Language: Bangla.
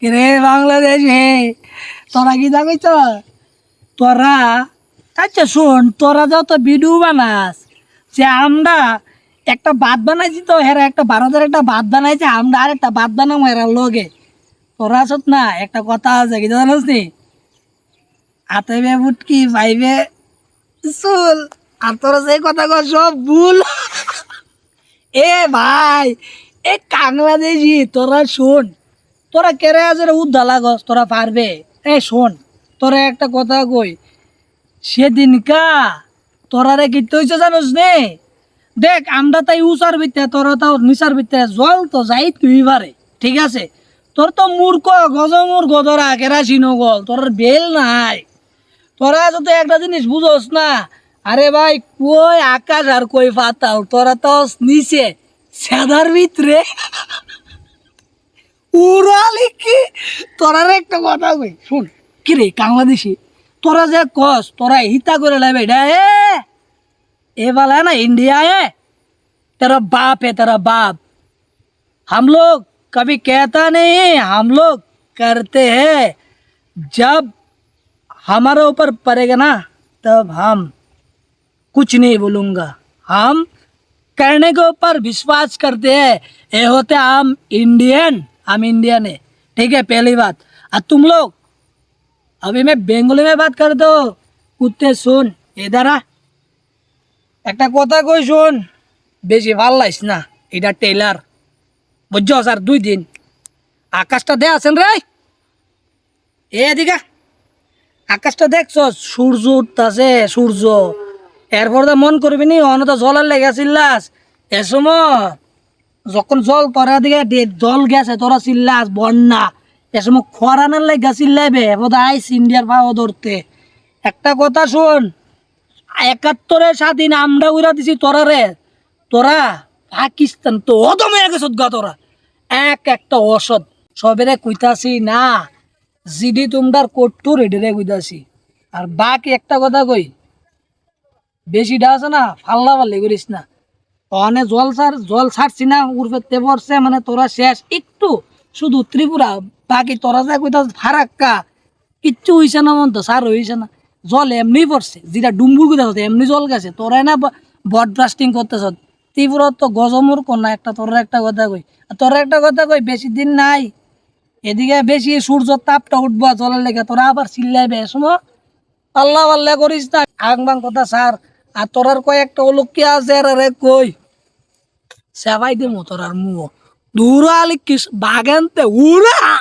রে বাংলাদেশে তোরা কি জানিস তো? তোরা আচ্ছা শোন, তোরা যত ভিডিও বানাস যে আমরা একটা ভাত বানাইছি, তো হেরা একটা ভারতের একটা ভাত বানাইছে, আমরা আর একটা ভাত বানাবো হেরা লগে। তোরা আসত না, একটা কথা আছে কি জানাস নি? আতেবে বুটকি ভাইবে চুল, আর তোরা সেই কথা কর সব ভুল। এ ভাই, এ বাংলাদেশি তোরা শোন, তোরা কেড়ে আছে উদ্ধা লাগস, তোরা পারবে। এ শোন, তোরা একটা কথা কই, সেদিনকা তোরা রে কি তৈছে জানোস নে? দেখ আমরা তাই উচার ভিতরে, তোরা তাও নিচার ভিতরে, জল তো যাই তুই পারে, ঠিক আছে? তোর তো মূর্খ গজমূর্খ, তোরা কেরাসিন গল, তোর বেল নাই। তোরা যদি একটা জিনিস বুঝোস না, আরে ভাই কই আকাশ আর কই পাতাল, তোরা তো নিচে সেদার ভিতরে উড়ালি কি। তোরা একটা কথা কই শুন, কি রে বাংলাদেশি, তোরা যে কস তোরা হিতা করে লাইবে এটা ए वाला है ना इंडिया है, तेरा बाप है तेरा बाप। हम लोग कभी कहता नहीं, हम लोग करते हैं। जब हमारे ऊपर पड़ेगा ना, तब हम कुछ नहीं बोलूँगा। हम करने के ऊपर विश्वास करते हैं। ये होते हम इंडियन, हम इंडियन है, ठीक है पहली बात। और तुम लोग, अभी मैं बेंगोली में बात कर दो, कुत्ते सुन इधर आ। একটা কথা কই শোন, বেশি ভাল লাইস না, এটা টেইলার বুঝছ স্যার। 2 দিন আকাশটা দে আছেন রে, এদিকে আকাশটা দেখছ, সূর্য উঠতেছে, সূর্য। এরপর তো মন করবি নি অনত জলের লেগে চিল্লাস। এ সময় যখন জল তোরা দিকে জল গেছে, তোরা চিল্লাস বন্যা। এ সময় খরানের লেগে চিল্লাইবে, বোধ আইস ইন্ডিয়ার ভাও ধরতে। একটা কথা শোন, 71-এর স্বাধীন আমরা উড়া দিছি তোরা রে, তোরা পাকিস্তান তো অদম হয়ে গেছ গা। তোরা একটা অসৎ সবেরে কইতাছি না, জিডি তোমরা কট্টু রেডি রে কইতাছি। আর বাকি একটা কথা কই, বেশিটা আছে না ফাল্লা ফাল্লি করিস না। অনে জল ছাড়ছি না, উর্ফেতে পড়ছে মানে তোরা শেষ। একটু শুধু ত্রিপুরা, বাকি তোরা যা কইতাছ ফারাক্কা কিচ্ছু হইছে না, মন তো সার হইছে না। জল এমনি পড়ছে, যেটা ডুম্বুর কথা এমনি জল গেছে। তোরাই না বট ব্লাস্টিং করতেছ। ত্রিপুরা তো গজমুর কন্যা একটা। তোরা একটা কথা কই, বেশি দিন নাই, এদিকে বেশি সূর্য তাপটা উঠবা জলের লেগে, তোরা আবার চিল্লাইবে। সময় আল্লাহ আল্লাহ করিস না, আং বাং কথা সার। আর তোরার কয়েকটা অলক্ষী আছে রে, কই সেবাই দিমু তোরার মুহ দূর আলি কিস বাগানতে উড়া।